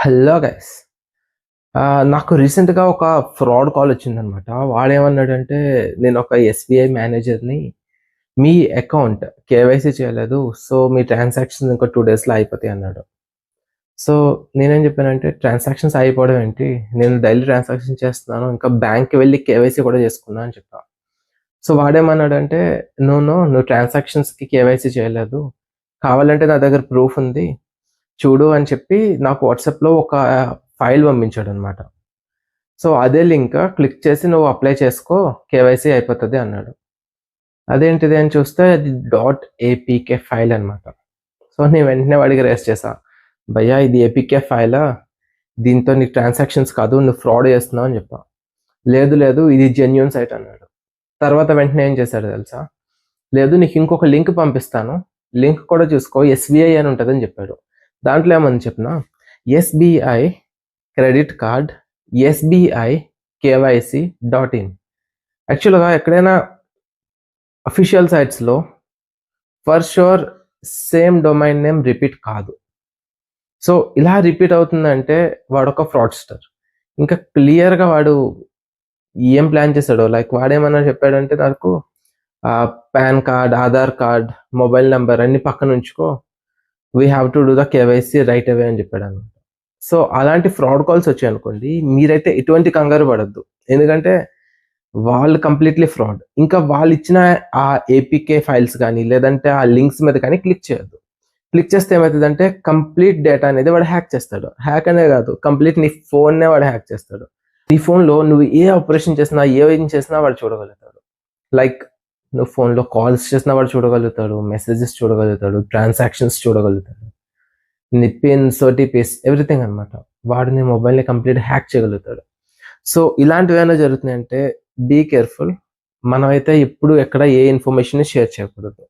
Hello guys. నాకు రీసెంట్‌గా ఒక ఫ్రాడ్ కాల్ వచ్చిందనమాట. వాడేమన్నాడంటే, నేనొక ఎస్‌బీఐ మేనేజర్‌ని. మీ అకౌంట్ కేవైసీ చేయలేదు. సో, మీ ట్రాన్సాక్షన్స్ ఇంకో 2 డేస్‌లో అయిపోతాయి అన్నాడు. సో, నేనేం చెప్పానంటే, ట్రాన్సాక్షన్స్ అయిపోవడం ఏంటి? నేను డైలీ ట్రాన్సాక్షన్ చేస్తున్నాను. ఇంకా బ్యాంక్‌కి వెళ్లి కేవైసీ కూడా చేసుకున్నా అని చెప్పా. సో, వాడేమన్నాడంటే, "నో, నో నువ్వు ట్రాన్సాక్షన్స్‌కి కేవైసీ చేయలేదు. కావాలంటే నా దగ్గర ప్రూఫ్ ఉంది. చూడు" అని చెప్పి నాకు వాట్సాప్‌లో ఒక ఫైల్ పంపించాడనమాట. సో, అదే లింక్ క్లిక్ చేసి నువ్వు అప్లై చేసుకో, కేవైసీ అయిపోతది అన్నాడు. అదేంటిది అని చూస్తే అది ఏపీకే ఫైల్ అనమాట. సో, నేను వెంటనే వాడికి రేస్ చేశా. భయ్యా ఇది ఏపీకే ఫైలా? దీంతో నీకు ట్రాన్సాక్షన్స్ కాదు. నువ్వు ఫ్రాడ్ చేస్తున్నావు అని చెప్పా. లేదు లేదు ఇది జెన్యూన్ సైట్ అన్నాడు. తర్వాత వెంటనే ఏం చేశాడో తెలుసా? లేదు నీకు ఇంకొక లింక్ పంపిస్తాను. లింక్ కూడా చూసుకో ఎస్‌బీఐ అని ఉంటదని చెప్పాడు. దాంట్లో ఏముంది చెప్పనా? SBI credit card SBI KYC .in. యాక్చువల్‌గా ఎక్కడైనా అఫీషియల్ సైట్స్‌లో for sure same domain name repeat కాదు. సో, ఇలా రిపీట్ అవుతుందంటే వాడొక ఫ్రాడ్‌స్టర్. ఇంకా క్లియర్‌గా వాడు ఏం ప్లాన్ చేశాడో లైక్ వాడేమన్నా చెప్పాడంటే నాకు PAN card, Aadhaar card, mobile number అన్ని పక్కనుంచుకో. We have to do the KYC right away అని చెప్పాడనమాట. సో, అలాంటి ఫ్రాడ్ కాల్స్ వచ్చాయనుకోండి, మీరైతే ఎటువంటి కంగారు పడొద్దు. ఎందుకంటే వాళ్ళు కంప్లీట్‌లీ ఫ్రాడ్. ఇంకా వాళ్ళిచ్చిన ఆ ఏపీకే ఫైల్స్ గానీ, లేదంటే ఆ లింక్స్ మీద కానీ క్లిక్ చేయొద్దు. క్లిక్ చేస్తే ఏమైతదంటే కంప్లీట్ డేటా అనేది వాడు హ్యాక్ చేస్తాడు. హ్యాక్ అనే కాదు, కంప్లీట్ నీ ఫోన్‌నే వాడు హ్యాక్ చేస్తాడు. నీ ఫోన్‌లో నువ్వు ఏ ఆపరేషన్ చేసినా, ఏం చేసినా వాడు చూడగలుగుతాడు. లైక్ నువ్వు ఫోన్‌లో కాల్స్ చేసినా వాడు చూడగలుగుతాడు, మెసేజెస్ చూడగలుగుతాడు, ట్రాన్సాక్షన్స్ చూడగలుగుతాడు. నీ పిన్స్, ఓటీపీస్ ఎవ్రీథింగ్ అనమాట. వాడు నీ మొబైల్‌ని కంప్లీట్ హ్యాక్ చేయగలుగుతాడు. సో, ఇలాంటివేమైనా జరుగుతున్నాయంటే బీ కేర్‌ఫుల్. మనమైతే ఎప్పుడు ఎక్కడ ఏ ఇన్ఫర్మేషన్‌ని షేర్ చేయకూడదు.